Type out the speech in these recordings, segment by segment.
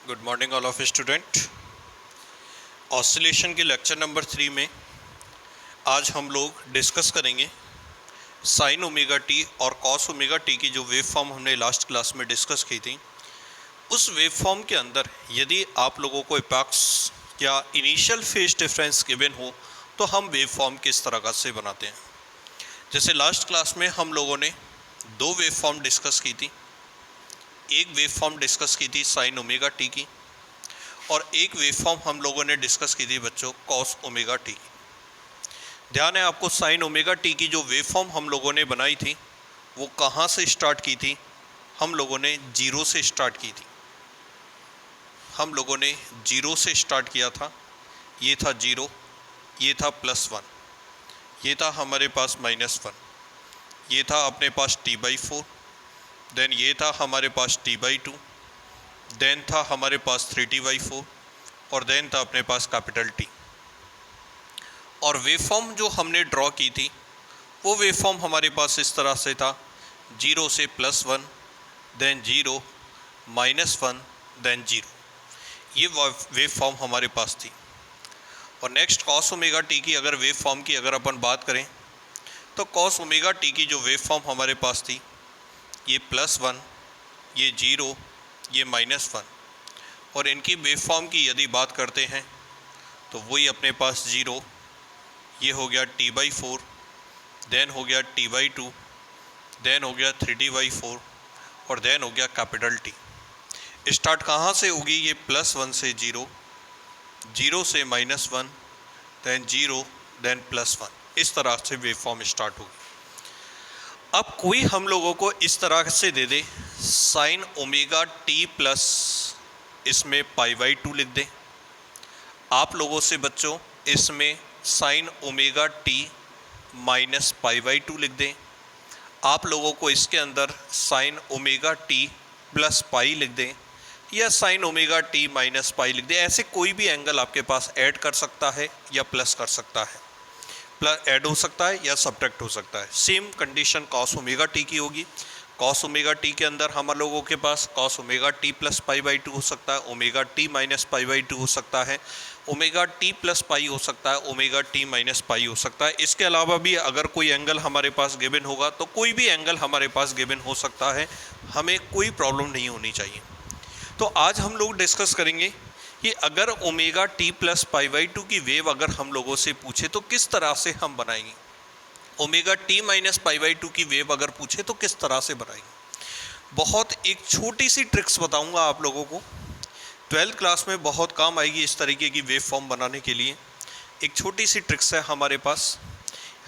Good morning all of student. Oscillation के lecture number 3 में आज हम लोग डिस्कस करेंगे साइन ओमेगा टी और कॉस ओमेगा टी की जो वेव फॉर्म हमने लास्ट क्लास में डिस्कस की थी। उस वेव फॉर्म के अंदर यदि आप लोगों को एपॉक्स या इनिशियल फेज डिफरेंस गिवन हो तो हम वेव फॉर्म किस तरह का से बनाते हैं। जैसे लास्ट क्लास में हम लोगों ने दो वेव फॉर्म डिस्कस की थी। एक वेव फॉर्म डिस्कस की थी साइन ओमेगा टी की और एक वेव फॉर्म हम लोगों ने डिस्कस की थी बच्चों कॉस ओमेगा टी की। ध्यान है आपको, साइन ओमेगा टी की जो वेव फॉर्म हम लोगों ने बनाई थी वो कहाँ से स्टार्ट की थी? हम लोगों ने जीरो से स्टार्ट की थी। हम लोगों ने जीरो से स्टार्ट किया था। ये था जीरो, ये था +1, ये था हमारे पास -1, ये था अपने पास t/4, देन ये था हमारे पास t/2, देन था हमारे पास 3t/4 और देन था अपने पास कैपिटल T। और वेव फॉर्म जो हमने ड्रॉ की थी वो वेव फॉर्म हमारे पास इस तरह से था, 0 से +1, देन 0, -1, देन 0। ये वेव फॉर्म हमारे पास थी। और नेक्स्ट कॉस ओमेगा टी की अगर वेव फॉर्म की अगर अपन बात करें तो कॉस ओमेगा टी की जो वेव फॉर्म हमारे पास थी, ये +1, ये 0, ये -1। और इनकी वेव फॉर्म की यदि बात करते हैं तो वही अपने पास 0, ये हो गया t/4, देन हो गया t/2, देन हो गया 3t/4 और देन हो गया कैपिटल T। स्टार्ट कहाँ से होगी? ये +1 से 0, 0 से -1, देन 0, देन +1। इस तरह से वेव फॉर्म स्टार्ट होगी। अब कोई हम लोगों को इस तरह से दे दे साइन ओमेगा टी प्लस इसमें π/2 लिख दे। आप लोगों से बच्चों इसमें साइन ओमेगा टी माइनस π/2 लिख दें। आप लोगों को इसके अंदर sign omega T plus pi लिख दें या sign omega T minus pi लिख दें। ऐसे कोई भी एंगल आपके पास ऐड कर सकता है या प्लस कर सकता है, प्लस ऐड हो सकता है या सब्ट्रैक्ट हो सकता है। Same condition cos omega T की होगी। कॉस ओमेगा टी के अंदर हम लोगों के पास कॉस ओमेगा टी प्लस π/2 हो सकता है, ओमेगा टी माइनस π/2 हो सकता है, ओमेगा टी प्लस पाई हो सकता है, ओमेगा टी माइनस पाई हो सकता है। इसके अलावा भी अगर कोई एंगल हमारे पास गिवन होगा तो कोई भी एंगल हमारे पास गिवन हो सकता है, हमें कोई प्रॉब्लम नहीं होनी चाहिए। तो आज हम लोग डिस्कस करेंगे कि अगर ओमेगा टी प्लस π/2 की वेव अगर हम लोगों से पूछे तो किस तरह से हम बनाएंगे। ओमेगा टी माइनस π/2 की वेव अगर पूछे तो किस तरह से बनाएंगे। बहुत एक छोटी सी ट्रिक्स बताऊंगा आप लोगों को, 12th क्लास में बहुत काम आएगी इस तरीके की वेव फॉर्म बनाने के लिए। एक छोटी सी ट्रिक्स है हमारे पास।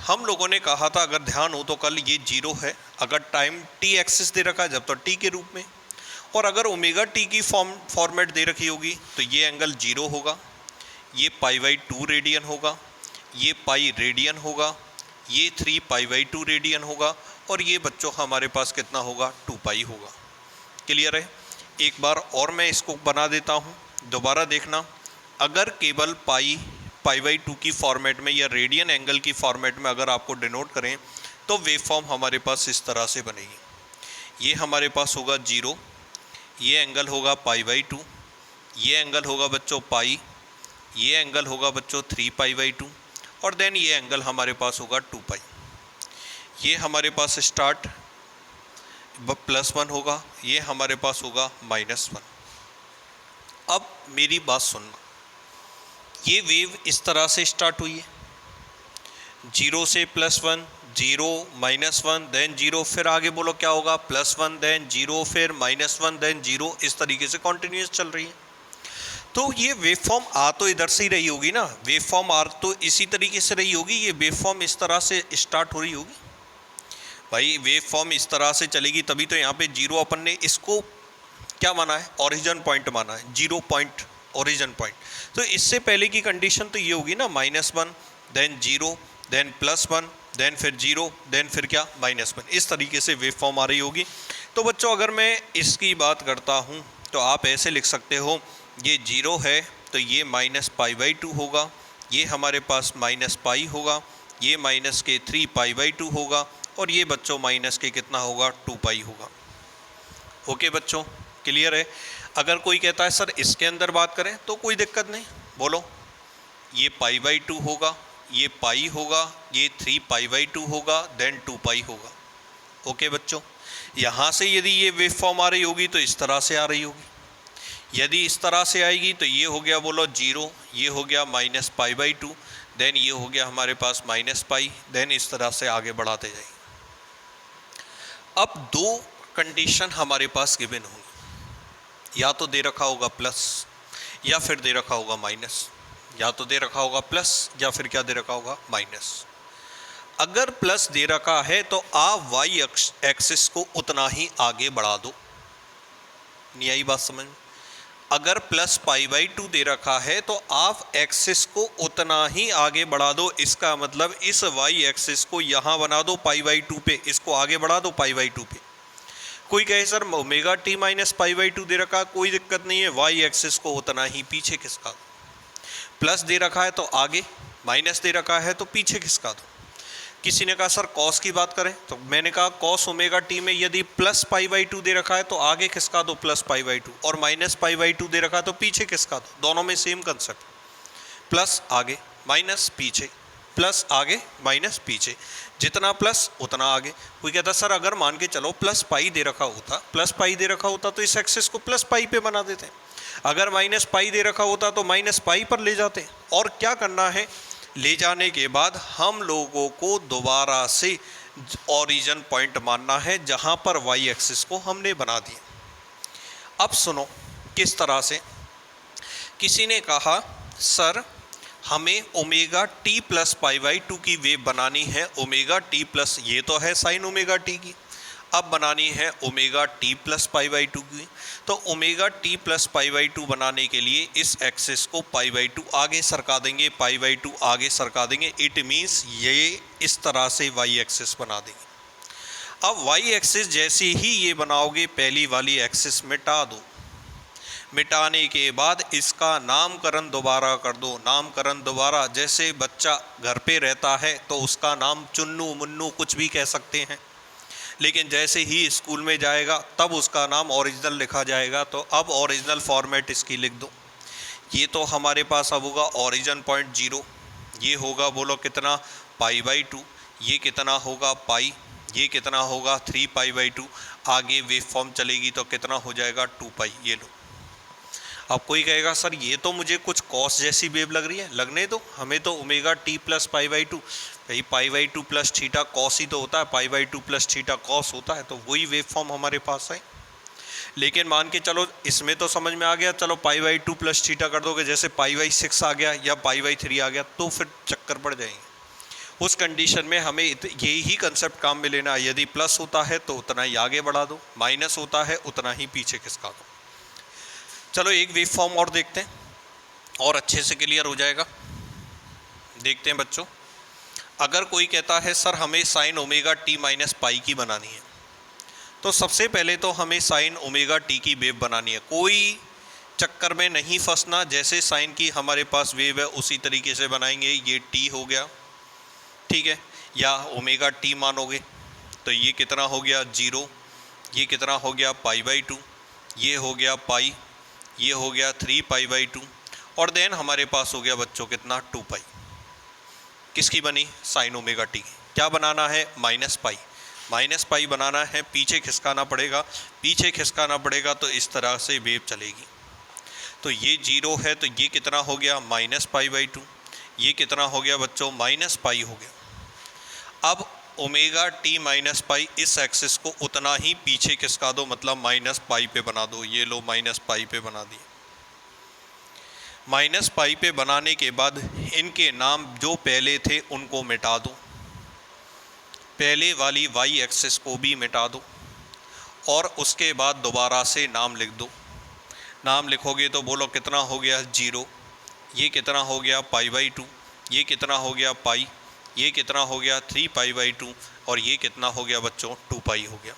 हम लोगों ने कहा था, अगर ध्यान हो तो कल ये 0 है, अगर टाइम टी एक्सिस दे रखा है जब तो टी के रूप में, और अगर ओमेगा टी की फॉर्मेट दे रखी होगी तो ये एंगल 0 होगा, ये π/2 रेडियन होगा, ये पाई रेडियन होगा, ये 3 π/2 रेडियन होगा और ये बच्चों हमारे पास कितना होगा? 2π होगा। क्लियर है? एक बार और मैं इसको बना देता हूँ, दोबारा देखना। अगर केवल π/2 की फॉर्मेट में या रेडियन एंगल की फॉर्मेट में अगर आपको डिनोट करें तो वेव फॉर्म हमारे पास इस तरह से बनेगी। ये हमारे पास होगा 0, ये एंगल होगा π/2, ये एंगल होगा बच्चों पाई, ये एंगल होगा बच्चों 3π/2 और देन ये एंगल हमारे पास होगा 2π। ये हमारे पास स्टार्ट +1 होगा, ये हमारे पास होगा -1। अब मेरी बात सुनना, ये वेव इस तरह से स्टार्ट हुई है, 0 से +1, 0, -1, देन 0, फिर आगे बोलो क्या होगा? +1, देन 0, फिर -1, देन 0। इस तरीके से कॉन्टिन्यूस चल रही है। तो ये वेव फॉर्म आ तो इधर से ही रही होगी ना, वेव फॉर्म आ तो इसी तरीके से रही होगी। ये वेव फॉर्म इस तरह से स्टार्ट हो रही होगी भाई। वेव फॉर्म इस तरह से चलेगी तभी तो यहाँ पे 0 अपन ने इसको क्या माना है? ओरिजिन पॉइंट माना है, 0 पॉइंट ओरिजिन पॉइंट। तो इससे पहले की कंडीशन तो ये होगी ना, -1, देन 0, देन +1, देन फिर 0, देन फिर क्या? -1। इस तरीके से वेव फॉर्म आ रही होगी। तो बच्चों अगर मैं इसकी बात करता हूँ तो आप ऐसे लिख सकते हो, ये 0 है तो ये -π/2 होगा, ये हमारे पास -π होगा, ये माइनस के 3π/2 होगा और ये बच्चों माइनस के कितना होगा? 2π होगा। ओके बच्चों, क्लियर है? अगर कोई कहता है सर इसके अंदर बात करें तो कोई दिक्कत नहीं, बोलो ये π/2 होगा, ये पाई होगा, ये 3π/2 होगा, देन 2π होगा। ओके बच्चों, यहाँ से यदि ये वेव फॉर्म आ रही होगी तो इस तरह से आ रही होगी, यदि इस तरह से आएगी तो ये हो गया बोलो 0, ये हो गया -π/2, देन ये हो गया हमारे पास -π, देन इस तरह से आगे बढ़ाते जाइए। अब दो कंडीशन हमारे पास गिवन होंगी, या तो दे रखा होगा प्लस या फिर दे रखा होगा माइनस, या तो दे रखा होगा प्लस या फिर क्या दे रखा होगा माइनस। अगर प्लस दे रखा है तो आप वाई एक्सिस को उतना ही आगे बढ़ा दो, नहीं आई बात समझ में? अगर प्लस π/2 दे रखा है तो आप एक्सिस को उतना ही आगे बढ़ा दो, इसका मतलब इस वाई एक्सिस को यहाँ बना दो π/2 पे, इसको आगे बढ़ा दो π/2 पे। कोई कहे सर ओमेगा टी माइनस π/2 दे रखा, कोई दिक्कत नहीं है, वाई एक्सिस को उतना ही पीछे खिसका दो। प्लस दे रखा है तो आगे, माइनस दे रखा है तो पीछे खिसका दो। किसी ने कहा सर कॉस की बात करें, तो मैंने कहा कॉस ओमेगा टी में यदि प्लस π/2 दे रखा है तो आगे खिसका दो प्लस π/2, और माइनस π/2 दे रखा है तो पीछे खिसका दो। दोनों में सेम कंसेप्ट, प्लस आगे माइनस पीछे, प्लस आगे माइनस पीछे, जितना प्लस उतना आगे। कोई कहता सर अगर मान के चलो प्लस पाई दे रखा होता, प्लस पाई दे रखा होता तो इस एक्सिस को प्लस पाई पे बना देते, अगर माइनस पाई दे रखा होता तो माइनस पाई पर ले जाते। और क्या करना है, ले जाने के बाद हम लोगों को दोबारा से ओरिजिन पॉइंट मानना है जहां पर वाई एक्सिस को हमने बना दिया। अब सुनो किस तरह से, किसी ने कहा सर हमें ओमेगा टी प्लस π/2 की वेव बनानी है, ओमेगा टी प्लस, ये तो है साइन ओमेगा टी की, अब बनानी है ओमेगा टी प्लस π/2 की। तो ओमेगा टी प्लस π/2 बनाने के लिए इस एक्सिस को π/2 आगे सरका देंगे, π/2 आगे सरका देंगे, इट मीन्स ये इस तरह से वाई एक्सिस बना देंगे। अब वाई एक्सिस जैसे ही ये बनाओगे पहली वाली एक्सिस मिटा दो, मिटाने के बाद इसका नामकरण दोबारा कर दो। नामकरण दोबारा, जैसे बच्चा घर पे रहता है तो उसका नाम चुन्नू मुन्नू कुछ भी कह सकते हैं, लेकिन जैसे ही स्कूल में जाएगा तब उसका नाम ओरिजिनल लिखा जाएगा, तो अब ओरिजिनल फॉर्मेट इसकी लिख दो। ये तो हमारे पास अब होगा ओरिजिन पॉइंट 0, ये होगा बोलो कितना π/2, ये कितना होगा पाई, ये कितना होगा 3π/2, आगे वेव फॉर्म चलेगी तो कितना हो जाएगा 2π। ये लो। अब कोई कहेगा सर ये तो मुझे कुछ कॉस जैसी वेव लग रही है, लगने दो, हमें तो ओमेगा टी प्लस π/2, भाई π/2 प्लस थीटा कॉस ही तो होता है, π/2 प्लस थीटा कॉस होता है, तो वही वेव फॉर्म हमारे पास है। लेकिन मान के चलो इसमें तो समझ में आ गया, चलो π/2 प्लस थीटा कर दोगे, जैसे π/6 आ गया या π/3 आ गया तो फिर चक्कर पड़ जाएंगे। उस कंडीशन में हमें यही ही कंसेप्ट काम में लेना है, यदि प्लस होता है तो उतना ही आगे बढ़ा दो, माइनस होता है उतना ही पीछे खिसका दो। चलो एक वेव फॉर्म और देखते हैं और अच्छे से क्लियर हो जाएगा। देखते हैं बच्चों, अगर कोई कहता है सर हमें sign omega T minus pi की बनानी है, तो सबसे पहले तो हमें साइन ओमेगा टी की वेव बनानी है। कोई चक्कर में नहीं फंसना, जैसे साइन की हमारे पास वेव है उसी तरीके से बनाएंगे। ये टी हो गया, ठीक है, या ओमेगा टी मानोगे तो ये कितना हो गया 0, ये कितना हो गया π/2, ये हो गया पाई, ये हो गया 3π/2, और देन हमारे पास हो गया बच्चों कितना 2π। किसकी बनी, साइन ओमेगा टी की। क्या बनाना है, माइनस पाई बनाना है, पीछे खिसकाना पड़ेगा, पीछे खिसकाना पड़ेगा तो इस तरह से वेव चलेगी। तो ये 0 है तो ये कितना हो गया -π/2, ये कितना हो गया बच्चों -π हो गया। अब ओमेगा टी माइनस पाई, इस एक्सिस को उतना ही पीछे खिसका दो, मतलब -π पे बना दो। ये लो -π पे बना दिए। -π पे बनाने के बाद इनके नाम जो पहले थे उनको मिटा दो, पहले वाली वाई एक्सिस को भी मिटा दो, और उसके बाद दोबारा से नाम लिख दो। नाम लिखोगे तो बोलो कितना हो गया 0, ये कितना हो गया π/2, ये कितना हो गया पाई, ये कितना हो गया 3π/2, और ये कितना हो गया बच्चों 2π हो गया।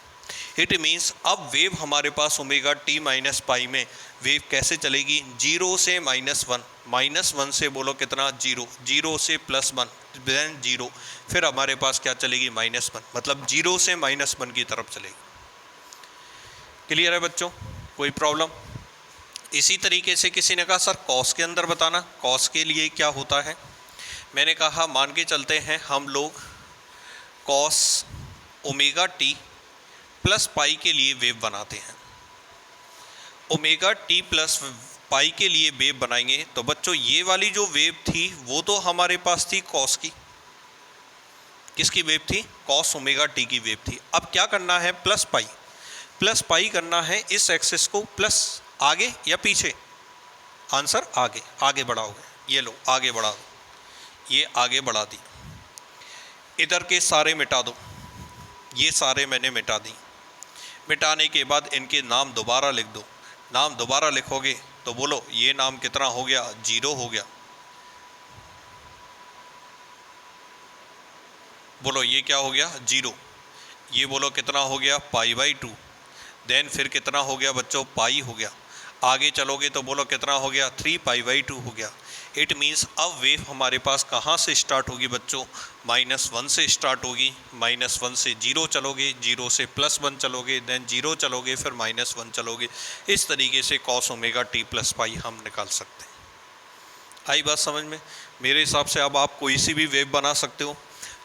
इट मीन्स अब वेव हमारे पास ओमेगा टी माइनस पाई में वेव कैसे चलेगी, 0 से -1, -1 से बोलो कितना 0, 0 से +1 देन 0, फिर हमारे पास क्या चलेगी -1, मतलब 0 से -1 की तरफ चलेगी। क्लियर है बच्चों, कोई प्रॉब्लम? इसी तरीके से किसी ने कहा सर कॉस के अंदर बताना, कॉस के लिए क्या होता है। मैंने कहा मान के चलते हैं हम लोग cos omega T plus pi के लिए वेव बनाते हैं। ओमेगा टी प्लस पाई के लिए वेव बनाएंगे तो बच्चों ये वाली जो वेव थी वो तो हमारे पास थी कॉस की। किसकी वेव थी? कॉस ओमेगा टी की वेव थी। अब क्या करना है? प्लस पाई करना है। इस एक्सिस को प्लस आगे या पीछे? आंसर आगे, आगे बढ़ाओगे। ये लो आगे बढ़ा दो, ये आगे बढ़ा दी। इधर के सारे मिटा दो, ये सारे मैंने मिटा दी। मिटाने के बाद इनके नाम दोबारा लिख दो। नाम दोबारा लिखोगे तो बोलो ये नाम कितना हो गया? 0 हो गया। बोलो ये क्या हो गया? 0। ये बोलो कितना हो गया? π/2। देन फिर कितना हो गया बच्चों? पाई हो गया। आगे चलोगे तो बोलो कितना हो गया? 3π/2 हो गया। इट मीन्स अब वेव हमारे पास कहाँ से स्टार्ट होगी बच्चों? -1 से स्टार्ट होगी। -1 से 0 चलोगे, 0 से +1 चलोगे, देन 0 चलोगे, फिर -1 चलोगे। इस तरीके से cos omega T plus pi हम निकाल सकते हैं। आई बात समझ में? मेरे हिसाब से अब आप कोई सी भी वेव बना सकते हो,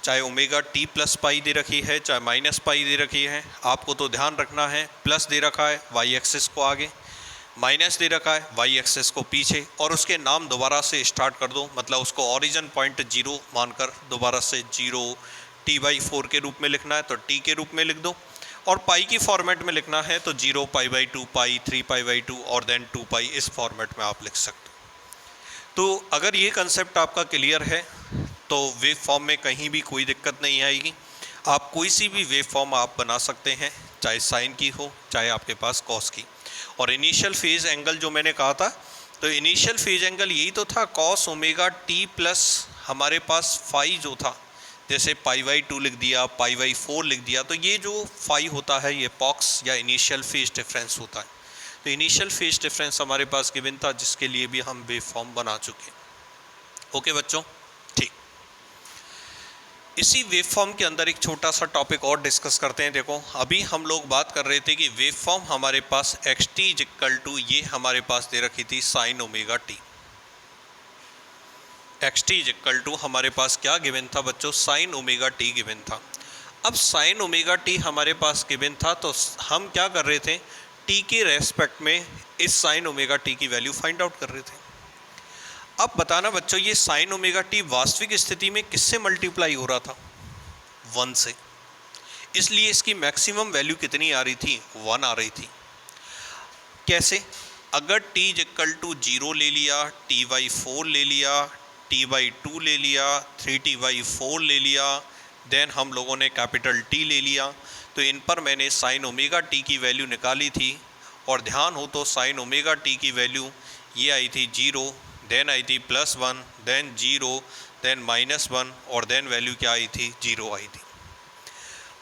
चाहे ओमेगा टी प्लस पाई दे रखी है, चाहे माइनस पाई दे रखी है। आपको तो ध्यान रखना है प्लस दे रखा है वाई एक्सिस को आगे, माइनस दे रखा है वाई एक्सिस को पीछे, और उसके नाम दोबारा से स्टार्ट कर दो। मतलब उसको ओरिजिन पॉइंट 0 मानकर दोबारा से 0 t/4 के रूप में लिखना है तो t के रूप में लिख दो, और पाई की फॉर्मेट में लिखना है तो 0 π/2 पाई, 3π/2 और देन 2 पाई, इस फॉर्मेट में आप लिख सकते हो। तो अगर ये कंसेप्ट आपका क्लियर है तो वेव फॉर्म में कहीं भी कोई दिक्कत नहीं आएगी। आप कोई सी भी वेव फॉर्म आप बना सकते हैं, चाहे साइन की हो, चाहे आपके पास कॉस की। और इनिशियल फेज एंगल जो मैंने कहा था, तो इनिशियल फेज एंगल यही तो था, कॉस ओमेगा टी प्लस हमारे पास फाई जो था, जैसे π/2 लिख दिया, π/4 लिख दिया, तो ये जो फाई होता है ये पॉक्स या इनिशियल फेज डिफरेंस होता है। तो इनिशियल फेज डिफरेंस हमारे पास गिवन था, जिसके लिए भी हम वेव फॉर्म बना चुके हैं। ओके बच्चों, ठीक। इसी वेव फॉर्म के अंदर एक छोटा सा टॉपिक और डिस्कस करते हैं। देखो अभी हम लोग बात कर रहे थे कि वेव फॉर्म हमारे पास xt = ये हमारे पास दे रखी थी साइन ओमेगा टी। xt = हमारे पास क्या गिवन था बच्चों? साइन ओमेगा टी गिवन था। अब साइन ओमेगा टी हमारे पास गिवन था तो हम क्या कर रहे थे? टी के रेस्पेक्ट में इस साइन ओमेगा टी की वैल्यू फाइंड आउट कर रहे थे। अब बताना बच्चों, ये साइन ओमेगा टी वास्तविक स्थिति में किससे मल्टीप्लाई हो रहा था? 1 से। इसलिए इसकी मैक्सिमम वैल्यू कितनी आ रही थी? 1 आ रही थी। कैसे? अगर t = 0 ले लिया, t/4 ले लिया, t/2 ले लिया, 3t/4 ले लिया, देन हम लोगों ने कैपिटल T ले लिया, तो इन पर मैंने साइन ओमेगा टी की वैल्यू निकाली थी। और ध्यान हो तो साइन ओमेगा टी की वैल्यू ये आई थी 0, देन आई थी +1, देन 0, देन -1, और देन वैल्यू क्या आई थी? 0 आई थी।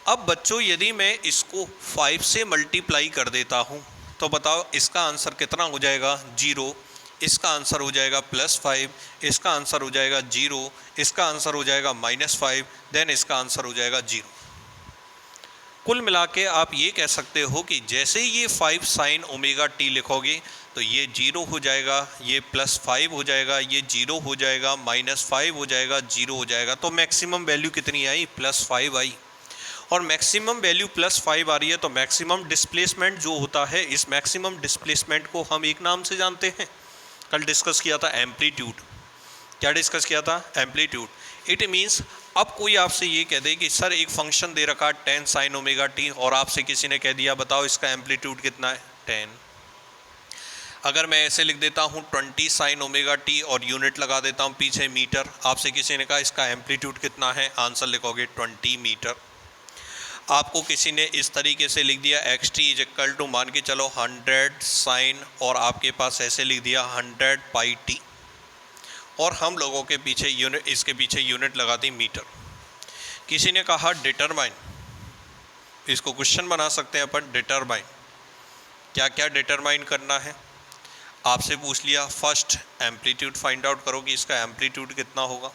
अब बच्चों यदि मैं इसको 5 से मल्टीप्लाई कर देता हूँ तो बताओ इसका आंसर कितना हो जाएगा? 0। इसका आंसर हो जाएगा +5, इसका आंसर हो जाएगा 0, इसका आंसर हो जाएगा -5, देन इसका आंसर हो जाएगा 0। कुल मिला के आप ये कह सकते हो कि जैसे ये 5 साइन ओमेगा टी लिखोगे तो ये 0 हो जाएगा, ये +5 हो जाएगा, ये 0 हो जाएगा, -5 हो जाएगा, 0 हो जाएगा। तो मैक्सिमम वैल्यू कितनी आई? +5 आई। और मैक्सिमम वैल्यू +5 आ रही है तो मैक्सिमम डिस्प्लेसमेंट जो होता है, इस मैक्सिमम डिस्प्लेसमेंट को हम एक नाम से जानते हैं, कल डिस्कस किया था, एम्पलीट्यूड। क्या डिस्कस किया था? एम्पलीट्यूड। इट मीन्स अब कोई आपसे ये कह दे कि सर एक फंक्शन दे रखा 10 साइन ओमेगा टी, और आपसे किसी ने कह दिया बताओ इसका एम्पलीट्यूड कितना है? 10। अगर मैं ऐसे लिख देता हूँ 20 साइन ओमेगा टी और यूनिट लगा देता हूँ पीछे मीटर, आपसे किसी ने कहा इसका एम्पलीट्यूड कितना है? आंसर लिखोगे 20 मीटर। आपको किसी ने इस तरीके से लिख दिया xt = मान के चलो 100 साइन, और आपके पास ऐसे लिख दिया 100 पाई टी, और हम लोगों के पीछे यूनिट, इसके पीछे यूनिट लगा दी मीटर। किसी ने कहा डिटरमाइन, इसको क्वेश्चन बना सकते हैं अपन, डिटरमाइन। क्या क्या डिटरमाइन करना है? आपसे पूछ लिया फर्स्ट एम्पलीट्यूड फाइंड आउट करो कि इसका एम्पलीट्यूड कितना होगा।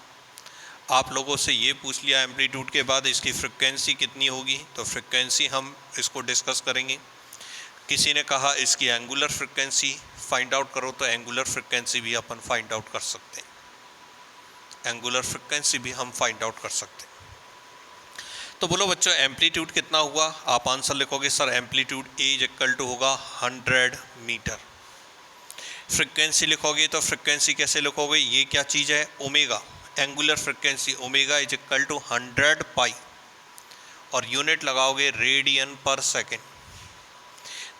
आप लोगों से ये पूछ लिया एम्पलीट्यूड के बाद इसकी फ्रिक्वेंसी कितनी होगी, तो फ्रिक्वेंसी हम इसको डिस्कस करेंगे। किसी ने कहा इसकी एंगुलर फ्रिक्वेंसी फाइंड आउट करो तो एंगुलर फ्रिक्वेंसी भी अपन फाइंड आउट कर सकते हैं, एंगुलर फ्रिक्वेंसी भी हम फाइंड आउट कर सकते हैं। तो बोलो बच्चों एम्पलीट्यूड कितना हुआ, आप आंसर लिखोगे sir amplitude A is equal to होगा 100 मीटर। फ्रिक्वेंसी लिखोगे तो फ्रिक्वेंसी कैसे लिखोगे, ये क्या चीज़ है, omega, angular frequency omega is equal to 100 pi, और यूनिट लगाओगे radian per second.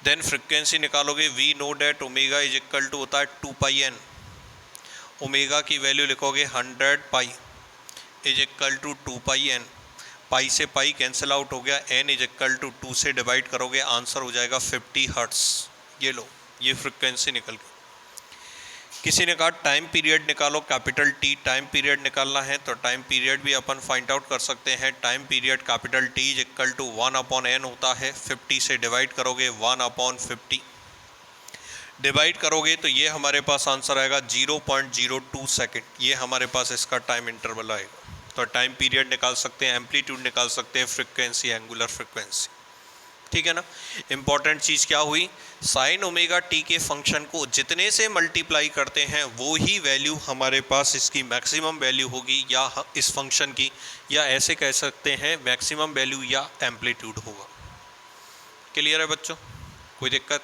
Then frequency निकालोगे, we know that omega is equal to होता है 2 पाई एन, ओमेगा की वैल्यू लिखोगे 100 pi is equal to 2 pi N, pi से pi cancel out हो गया, एन इज इक्वल टू 2 से डिवाइड करोगे, आंसर हो जाएगा 50 हर्ट्स। ये लो, ये फ्रिक्वेंसी निकल गई। किसी ने कहा टाइम पीरियड निकालो, कैपिटल टी टाइम पीरियड निकालना है तो टाइम पीरियड भी अपन फाइंड आउट कर सकते हैं। Time period capital T is equal to 1/n होता है, 50 से डिवाइड करोगे 1/50 डिवाइड करोगे तो ये हमारे पास आंसर आएगा 0.02 सेकेंड, ये हमारे पास इसका टाइम इंटरवल आएगा। तो टाइम पीरियड निकाल सकते हैं, एम्पलीट्यूड निकाल सकते हैं, फ्रिक्वेंसी, एंगुलर फ्रिक्वेंसी, ठीक है ना। इंपॉर्टेंट चीज़ क्या हुई, साइन ओमेगा टी के फंक्शन को जितने से मल्टीप्लाई करते हैं वो ही वैल्यू हमारे पास इसकी मैक्सिमम वैल्यू होगी, या इस फंक्शन की, या ऐसे कह सकते हैं मैक्सिमम वैल्यू या एम्पलीट्यूड होगा। क्लियर है बच्चों, कोई दिक्कत?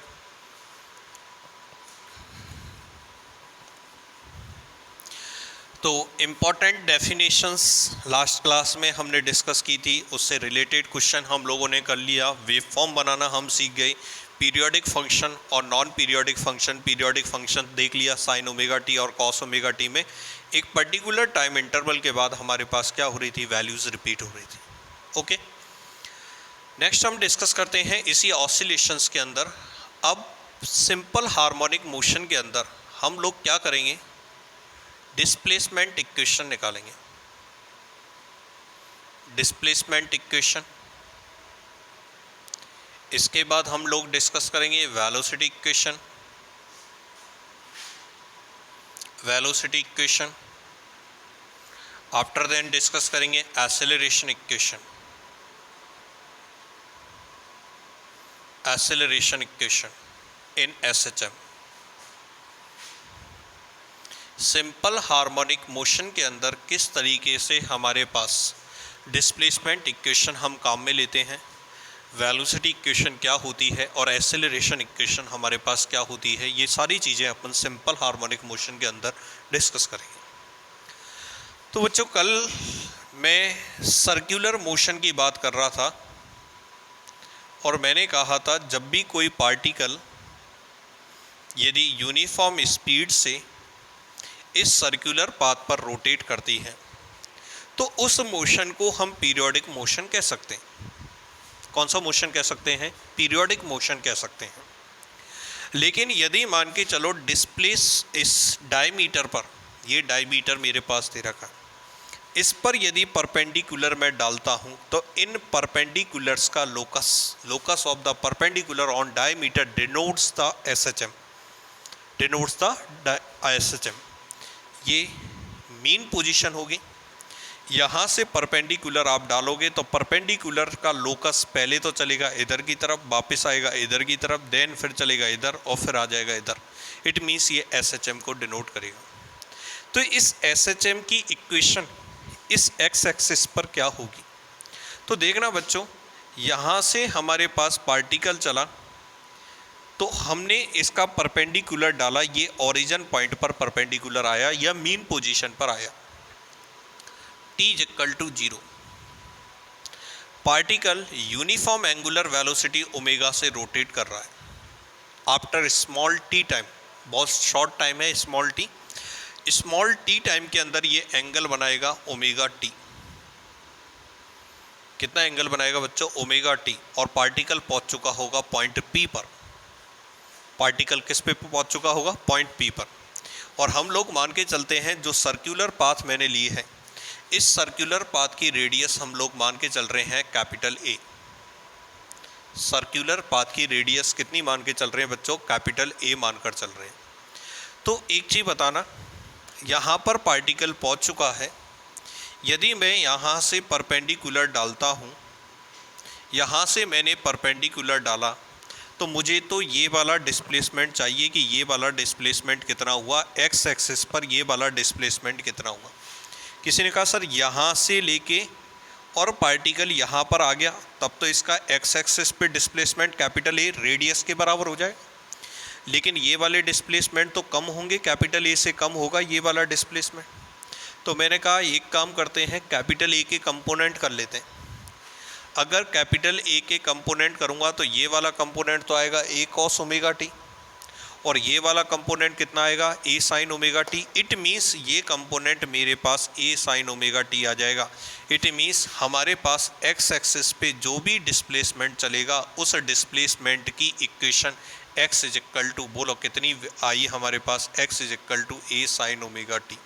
तो इम्पॉर्टेंट डेफिनेशंस लास्ट क्लास में हमने डिस्कस की थी, उससे रिलेटेड क्वेश्चन हम लोगों ने कर लिया, वेव फॉर्म बनाना हम सीख गए, पीरियोडिक फंक्शन और non periodic function, periodic function देख लिया साइन ओमेगा टी और कॉस ओमेगा टी में एक पर्टिकुलर टाइम इंटरवल के बाद हमारे पास क्या हो रही थी, वैल्यूज़ रिपीट हो रही थी। ओके, नेक्स्ट हम डिस्कस करते हैं इसी ऑसिलेशंस के अंदर। अब सिंपल हार्मोनिक मोशन के अंदर हम लोग क्या करेंगे, डिस्प्लेसमेंट इक्वेशन निकालेंगे। डिस्प्लेसमेंट इक्वेशन, इसके बाद हम लोग डिस्कस करेंगे velocity equation, velocity equation, after then discuss करेंगे acceleration equation, acceleration equation in SHM. Simple harmonic motion के अंदर किस तरीके से हमारे पास डिस्प्लेसमेंट इक्वेशन हम काम में लेते हैं, वेलोसिटी इक्वेशन क्या होती है और एक्सेलरेशन इक्वेशन हमारे पास क्या होती है, ये सारी चीज़ें अपन सिंपल हार्मोनिक मोशन के अंदर डिस्कस करेंगे। तो बच्चों कल मैं सर्कुलर मोशन की बात कर रहा था और मैंने कहा था जब भी कोई पार्टिकल यदि यूनिफॉर्म स्पीड से इस सर्कुलर पाथ पर रोटेट करती है तो उस मोशन को हम पीरियोडिक मोशन कह सकते हैं। कौन सा मोशन कह सकते हैं, पीरियोडिक मोशन कह सकते हैं। लेकिन यदि मान के चलो डिस्प्लेस इस डायमीटर पर, ये डायमीटर मेरे पास दे रखा है, इस पर यदि परपेंडिकुलर मैं डालता हूं तो इन परपेंडिकुलर्स का locus, locus of the perpendicular on diameter denotes the SHM, denotes the SHM. ये मीन पोजीशन होगी, यहाँ से परपेंडिकुलर आप डालोगे तो परपेंडिकुलर का लोकस पहले तो चलेगा इधर की तरफ, वापस आएगा इधर की तरफ, देन फिर चलेगा इधर और फिर आ जाएगा इधर। इट मीन्स ये एसएचएम को डिनोट करेगा। तो इस एसएचएम की इक्वेशन इस एक्स एक्सिस पर क्या होगी, तो देखना बच्चों, यहाँ से हमारे पास पार्टिकल चला तो हमने इसका परपेंडिकुलर डाला, ये ओरिजिन पॉइंट पर परपेंडिकुलर आया या मीन पोजीशन पर आया, t is equal to 0। Particle uniform angular velocity omega से रोटेट कर रहा है आफ्टर स्मॉल टी टाइम, बहुत शॉर्ट टाइम है small T, small T time के अंदर ये एंगल बनाएगा ओमेगा टी। कितना एंगल बनाएगा बच्चों, ओमेगा टी, और पार्टिकल पहुंच चुका होगा पॉइंट पी पर। पार्टिकल किस पे पहुंच चुका होगा, पॉइंट पी पर। और हम लोग मान के चलते हैं जो सर्कुलर पाथ मैंने ली है, इस सर्कुलर पाथ की रेडियस हम लोग मान के चल रहे हैं कैपिटल ए। सर्कुलर पाथ की रेडियस कितनी मान के चल रहे हैं बच्चों, कैपिटल ए मानकर चल रहे हैं। तो एक चीज़ बताना, यहाँ पर पार्टिकल पहुँच चुका है, यदि मैं यहाँ से परपेंडिकुलर डालता हूँ, यहाँ से मैंने परपेंडिकुलर डाला तो मुझे तो ये वाला डिस्प्लेसमेंट चाहिए कि ये वाला डिस्प्लेसमेंट कितना हुआ, एक्स एक्सिस पर ये वाला डिस्प्लेसमेंट कितना हुआ। किसी ने कहा सर यहाँ से लेके और पार्टिकल यहाँ पर आ गया तब तो इसका एक्स एक्सिस पे डिस्प्लेसमेंट कैपिटल ए रेडियस के बराबर हो जाए, लेकिन ये वाले डिस्प्लेसमेंट तो कम होंगे, कैपिटल ए से कम होगा ये वाला डिस्प्लेसमेंट। तो मैंने कहा एक काम करते हैं, कैपिटल ए के कंपोनेंट कर लेते हैं। अगर कैपिटल ए के कंपोनेंट करूँगा तो ये वाला कंपोनेंट तो आएगा ए कॉस ओमेगा टी, और ये वाला कंपोनेंट कितना आएगा, A sine omega T. It means ये कंपोनेंट मेरे पास ए साइन ओमेगा टी आ जाएगा। इट मीन्स हमारे पास एक्स एक्सिस पे जो भी डिस्प्लेसमेंट चलेगा उस डिस्प्लेसमेंट की equation X is equal to, बोलो कितनी आई हमारे पास, X is equal to A sine omega T.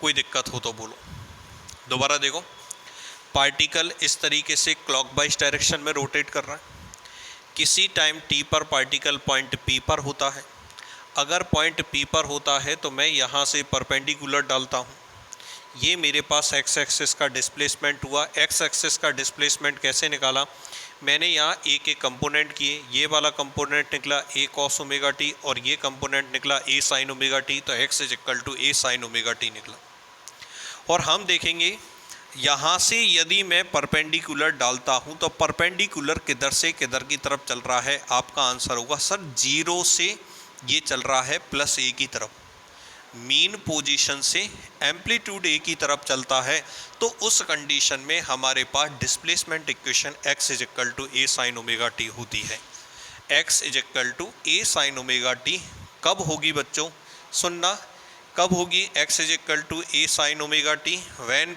कोई दिक्कत हो तो बोलो। दोबारा देखो, पार्टिकल इस तरीके से क्लॉकवाइज डायरेक्शन में रोटेट कर रहा है। किसी टाइम टी पर पार्टिकल पॉइंट पी पर होता है। अगर पॉइंट पी पर होता है तो मैं यहाँ से परपेंडिकुलर डालता हूँ। ये मेरे पास एक्स एक्सिस का डिस्प्लेसमेंट हुआ। एक्स एक्सिस का डिस्प्लेसमेंट कैसे निकाला, मैंने यहाँ ए के कंपोनेंट किए, ये वाला कंपोनेंट निकला ए कॉस ओमेगा टी और ये कंपोनेंट निकला ए साइन ओमेगा टी, तो X is equal to A sine omega T निकला। और हम देखेंगे यहाँ से यदि मैं परपेंडिकुलर डालता हूँ तो परपेंडिकुलर किधर से किधर की तरफ चल रहा है, आपका आंसर होगा सर जीरो से ये चल रहा है प्लस ए की तरफ। मीन पोजीशन से एम्पलीट्यूड ए की तरफ चलता है, तो उस कंडीशन में हमारे पास displacement equation X is equal to A sine omega T होती है। X is equal to A sine omega T कब होगी बच्चों, सुनना, कब होगी x is equal to A sine omega T, when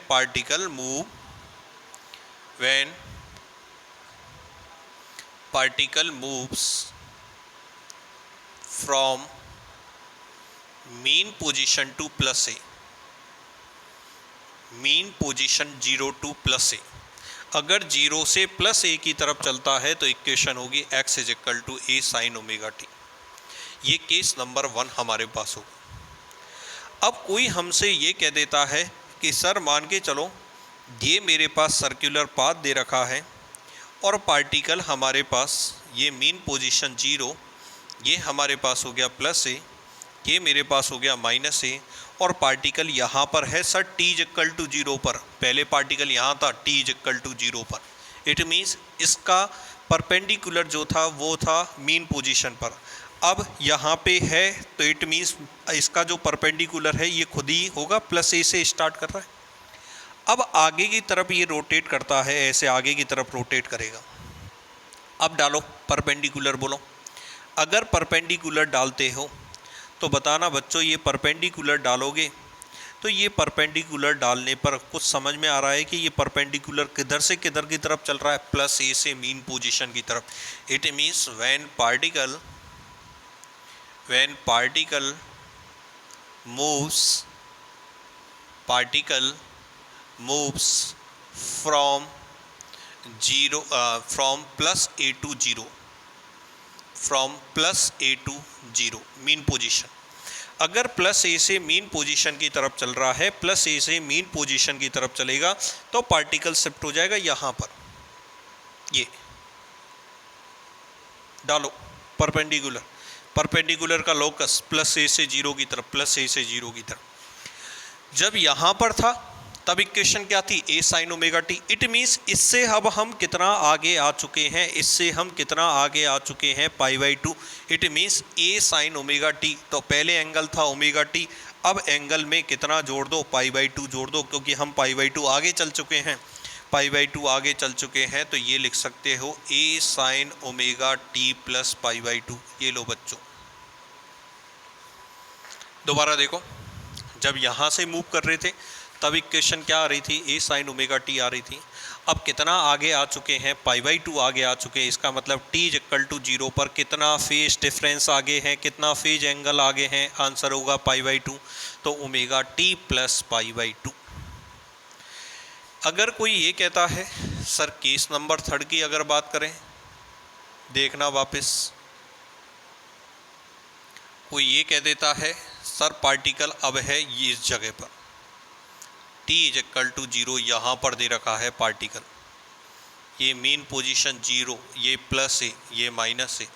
particle moves from mean position to plus A, mean position 0 to plus A. अगर 0 से प्लस ए की तरफ चलता है तो इक्वेशन होगी x is equal to A sine omega T. ये case number 1 हमारे पास होगा। अब कोई हमसे ये कह देता है कि सर मान के चलो ये मेरे पास सर्कुलर पाथ दे रखा है और पार्टिकल हमारे पास ये मीन पोजीशन 0, ये हमारे पास हो गया प्लस ए, ये मेरे पास हो गया माइनस ए, और पार्टिकल यहाँ पर है sir T is equal to 0 पर। पहले पार्टिकल यहाँ था टी इज इक्वल टू 0 पर। इट मीन्स इसका परपेंडिकुलर जो था वो था मीन पोजीशन पर। अब यहाँ पे है तो इट मीन्स इसका जो परपेंडिकुलर है ये खुद ही होगा, प्लस ए से स्टार्ट कर रहा है। अब आगे की तरफ ये रोटेट करता है, ऐसे आगे की तरफ रोटेट करेगा। अब डालो परपेंडिकुलर, बोलो अगर परपेंडिकुलर डालते हो तो बताना बच्चों, ये परपेंडिकुलर डालोगे तो ये परपेंडिकुलर डालने पर कुछ समझ में आ रहा है कि ये परपेंडिकुलर किधर से किधर की तरफ चल रहा है, प्लस ए से मीन पोजीशन की तरफ। It means when particle moves from plus a to 0, from plus a to 0 mean position. अगर प्लस ए से मीन पोजीशन की तरफ चल रहा है, प्लस ए से मीन पोजीशन की तरफ चलेगा तो पार्टिकल शिफ्ट हो जाएगा यहाँ पर। ये डालो परपेंडिकुलर का लोकस प्लस ए से 0 की तरफ, प्लस ए से 0 की तरफ। जब यहाँ पर था तब इक्वेशन क्या थी, A sine omega T. It means इससे अब हम कितना आगे आ चुके हैं, इससे हम कितना आगे आ चुके हैं, π/2। It means A sine omega T, तो पहले एंगल था ओमेगा टी, अब एंगल में कितना जोड़ दो, π/2 जोड़ दो, क्योंकि हम π/2 आगे चल चुके हैं, π/2 आगे चल चुके हैं। तो ये लिख सकते हो ए साइन ओमेगा टी प्लस π/2। ये लो बच्चों, दोबारा देखो, जब यहाँ से मूव कर रहे थे तब इक्वेशन क्या आ रही थी, ए साइन ओमेगा टी आ रही थी। अब कितना आगे आ चुके हैं, π/2 आगे आ चुके हैं। इसका मतलब t इज इक्वल टू 0 पर कितना फेज डिफरेंस आगे है, कितना फेज एंगल आगे हैं, आंसर होगा π/2। तो ओमेगा टी प्लस π/2। अगर कोई ये कहता है सर केस नंबर 3 की अगर बात करें, देखना वापस, कोई ये कह देता है सर पार्टिकल अब है ये इस जगह पर, t इज इक्वल टू 0 यहाँ पर दे रखा है पार्टिकल, ये मीन पोजीशन 0, ये प्लस है, ये माइनस है।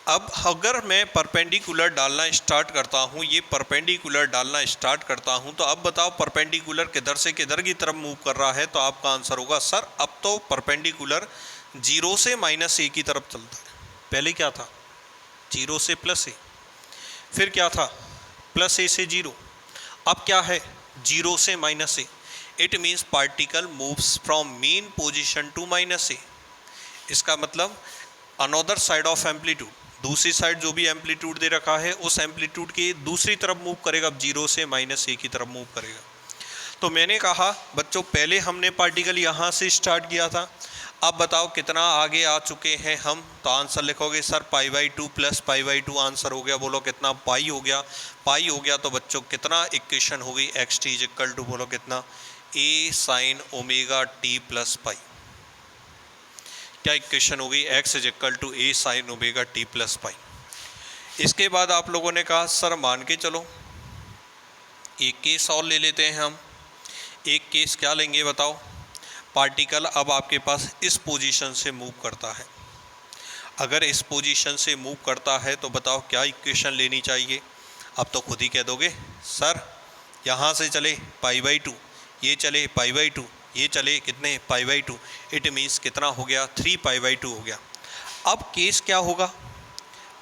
अब अगर मैं परपेंडिकुलर डालना स्टार्ट करता हूँ, ये परपेंडिकुलर डालना स्टार्ट करता हूँ, तो अब बताओ परपेंडिकुलर किधर से किधर की तरफ मूव कर रहा है? तो आपका आंसर होगा सर अब तो परपेंडिकुलर 0 से -a की तरफ चलता है। पहले क्या था? 0 से +a, फिर क्या था? +a से 0, अब क्या है? 0 से -a। It means particle moves from mean position to -a। इसका मतलब अनदर साइड ऑफ एम्पलीट्यूड, दूसरी साइड जो भी एम्पलीट्यूड दे रखा है उस एम्पलीट्यूड की दूसरी तरफ मूव करेगा, 0 से -a की तरफ मूव करेगा। तो मैंने कहा बच्चों पहले हमने पार्टिकल यहाँ से स्टार्ट किया था, अब बताओ कितना आगे आ चुके हैं हम? तो आंसर लिखोगे सर π/2 + π/2 आंसर हो गया। बोलो कितना? पाई हो गया। पाई हो गया तो बच्चों कितना इक्वेशन हो गई? xt = बोलो कितना? a sin ω/t + π। क्या इक्वेशन हो गई? x = a sin ω/t + π। इसके बाद आप लोगों ने कहा सर मान के चलो एक केस और ले लेते हैं हम। एक केस क्या लेंगे बताओ? पार्टिकल अब आपके पास इस पोजीशन से मूव करता है। अगर इस पोजीशन से मूव करता है तो बताओ क्या इक्वेशन लेनी चाहिए? अब तो खुद ही कह दोगे सर यहाँ से चले π/2, ये चले π/2, ये चले कितने? π/2। इट मीन्स कितना हो गया? 3π/2 हो गया। अब केस क्या होगा?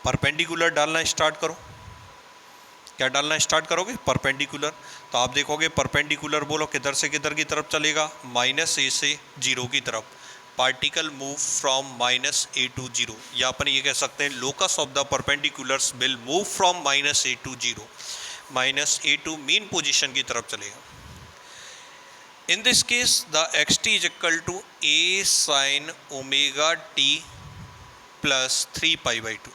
परपेंडिकुलर डालना स्टार्ट करो। क्या डालना स्टार्ट करोगे? परपेंडिकुलर। तो आप देखोगे परपेंडिकुलर बोलो किधर से किधर की तरफ चलेगा? -a से 0 की तरफ। Particle move from -a to 0, या अपन ये कह सकते हैं locus of the perpendiculars will move from -a to 0, -a to mean position की तरफ चलेगा। इन this case the xt = a sin ω/t + 3π/2,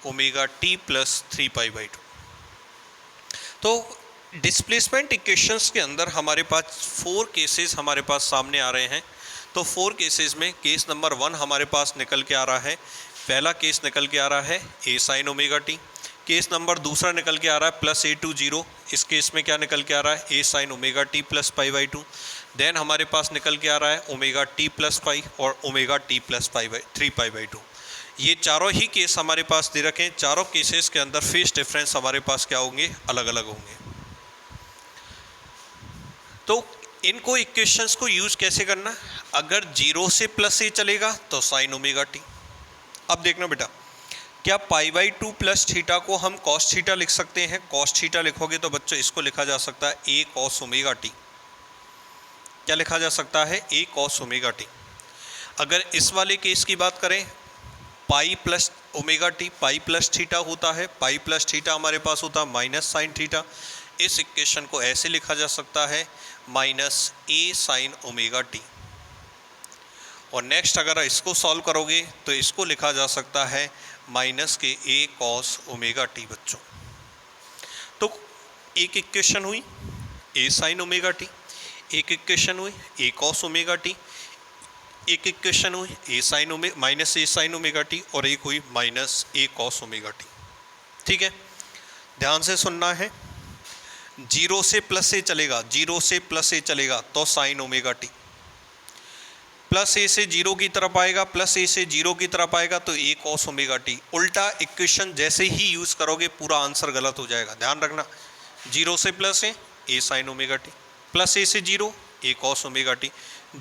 ω/t + 3π/2। तो डिस्प्लेसमेंट इक्वेशंस के अंदर हमारे पास 4 केसेस हमारे पास सामने आ रहे हैं। तो 4 केसेस में केस नंबर 1 हमारे पास निकल के आ रहा है। पहला केस निकल के आ रहा है a sin ω/t। Case number दूसरा निकल के आ रहा है +a to 0। इस केस में क्या निकल के आ रहा है? a sin ω/t + π/2। देन हमारे पास निकल के आ रहा है ω/t + π और ω/t + 3π/2। ये चारों ही केस हमारे पास दे रखे हैं। चारों केसेस के अंदर फेस डिफरेंस हमारे पास क्या होंगे? अलग अलग होंगे। तो इनको इक्वेशंस को यूज कैसे करना? अगर 0 से +a चलेगा तो sin ω/t। अब देखना बेटा, क्या π/2 + थीटा को हम cos थीटा लिख सकते हैं? cos थीटा लिखोगे तो बच्चों इसको लिखा जा सकता है a cos ω/t। क्या लिखा जा सकता है? a cos ω/t। अगर इस वाले केस की बात करें पाई + ω/t, पाई + थीटा होता है, पाई + थीटा हमारे पास होता है -sin थीटा। इस इक्वेशन को ऐसे लिखा जा सकता है -a sin ω/t। और नेक्स्ट अगर इसको सॉल्व करोगे तो इसको लिखा जा सकता है -a cos ω/t बच्चों। तो एक इक्वेशन हुई a sin ω/t, एक इक्वेशन हुई a cos ω/t, एक इक्वेशन हुई -a sin ω/t और एक हुई -a cos ω/t। ठीक है, ध्यान से सुनना है। 0 से +a चलेगा, 0 से +a चलेगा तो sin ω/t, +a से 0 की तरफ आएगा, +a से 0 की तरफ आएगा तो a cos ω/t। उल्टा इक्वेशन जैसे ही यूज करोगे पूरा आंसर गलत हो जाएगा, ध्यान रखना। 0 से +a, a sin ω/t, +a से 0, a cos ω/t।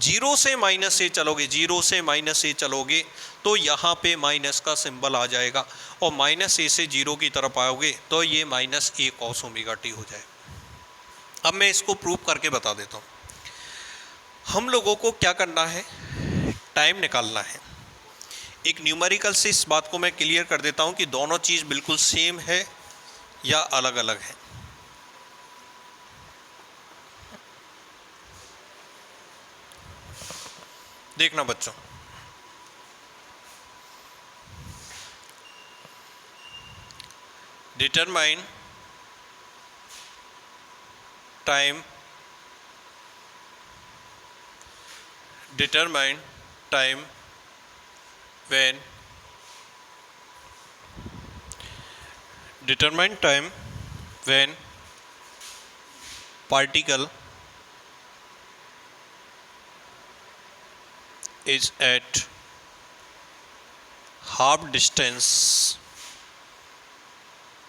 0 से -a चलोगे, 0 से -a चलोगे तो यहाँ पे माइनस का सिंबल आ जाएगा और -a से 0 की तरफ आओगे तो ये -a cos ω/t हो जाए। अब मैं इसको प्रूव करके बता देता हूँ। हम लोगों को क्या करना है? टाइम निकालना है। एक न्यूमेरिकल से इस बात को मैं क्लियर कर देता हूँ कि दोनों चीज़ बिल्कुल सेम है या अलग अलग है। देखना बच्चों, determine time, determine time when particle is at half distance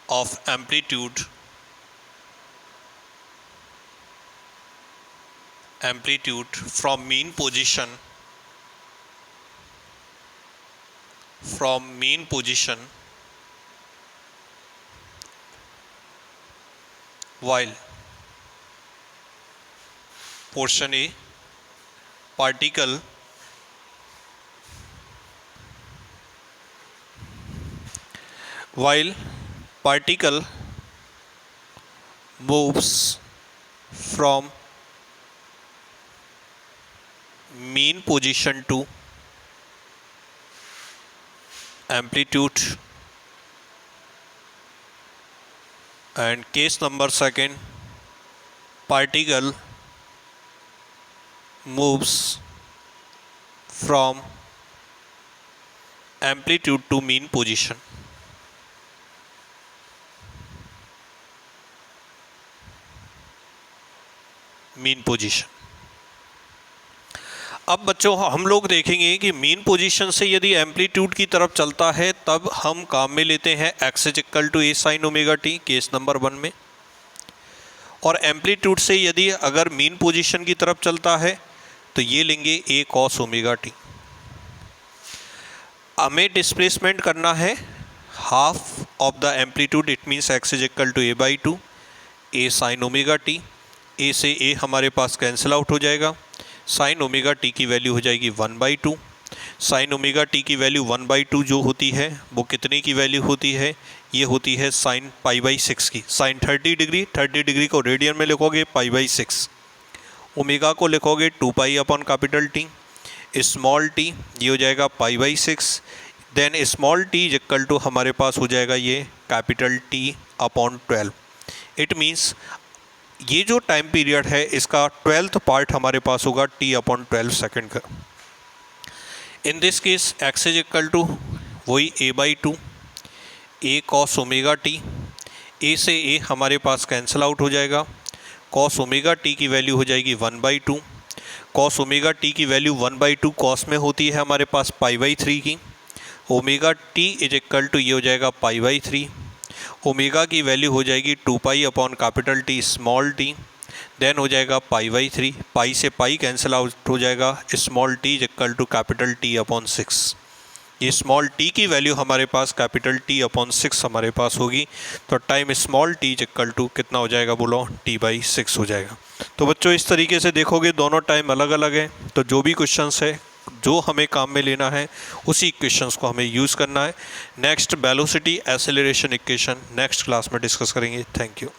of amplitude from mean position while portion A particle moves from mean position to amplitude, and case number second, particle moves from amplitude to mean position. अब बच्चों हम लोग देखेंगे कि mean position से यदि amplitude की तरफ चलता है तब हम काम में लेते हैं x is equal to A sine omega T, case number 1 में, और एम्पलीट्यूड से यदि अगर मीन पोजीशन की तरफ चलता है तो ये लेंगे ए कॉस ओमेगा टी। हमें डिस्प्लेसमेंट करना है half of the amplitude, it means x is equal to A by two A sine omega T. A से ए हमारे पास कैंसिल आउट हो जाएगा, साइन ओमेगा टी की वैल्यू हो जाएगी 1/2। साइन ओमेगा टी की वैल्यू 1/2 जो होती है वो कितने की वैल्यू होती है, ये होती है साइन π/6 की। साइन 30 डिग्री को रेडियन में लिखोगे π/6, ओमेगा को लिखोगे 2π upon capital T, small T ये हो जाएगा π/6, then small T equal to हमारे पास हो जाएगा ये capital T upon 12। It means ये जो टाइम पीरियड है इसका 12th पार्ट हमारे पास होगा t अपॉन 12 सेकेंड का। In this case x is equal to वही a/2 a cos omega T. a से a हमारे पास कैंसिल आउट हो जाएगा, कॉस ओमेगा टी की वैल्यू हो जाएगी 1/2। कॉस ओमेगा टी की वैल्यू 1/2 कॉस में होती है हमारे पास π/3 की। Omega T is equal to ये हो जाएगा π/3, ओमेगा की वैल्यू हो जाएगी 2π upon capital T small T, then हो जाएगा π/3, पाई से पाई कैंसिल आउट हो जाएगा, small T equal to capital T upon 6। ये स्मॉल टी की वैल्यू हमारे पास कैपिटल टी अपॉन 6 हमारे पास होगी, तो time small T equal to कितना हो जाएगा बोलो, t/6 हो जाएगा। तो बच्चों इस तरीके से देखोगे दोनों टाइम अलग अलग है, तो जो भी क्वेश्चंस है जो हमें काम में लेना है उसी इक्वेशंस को हमें यूज़ करना है। Next velocity acceleration equation next class में डिस्कस करेंगे। Thank you.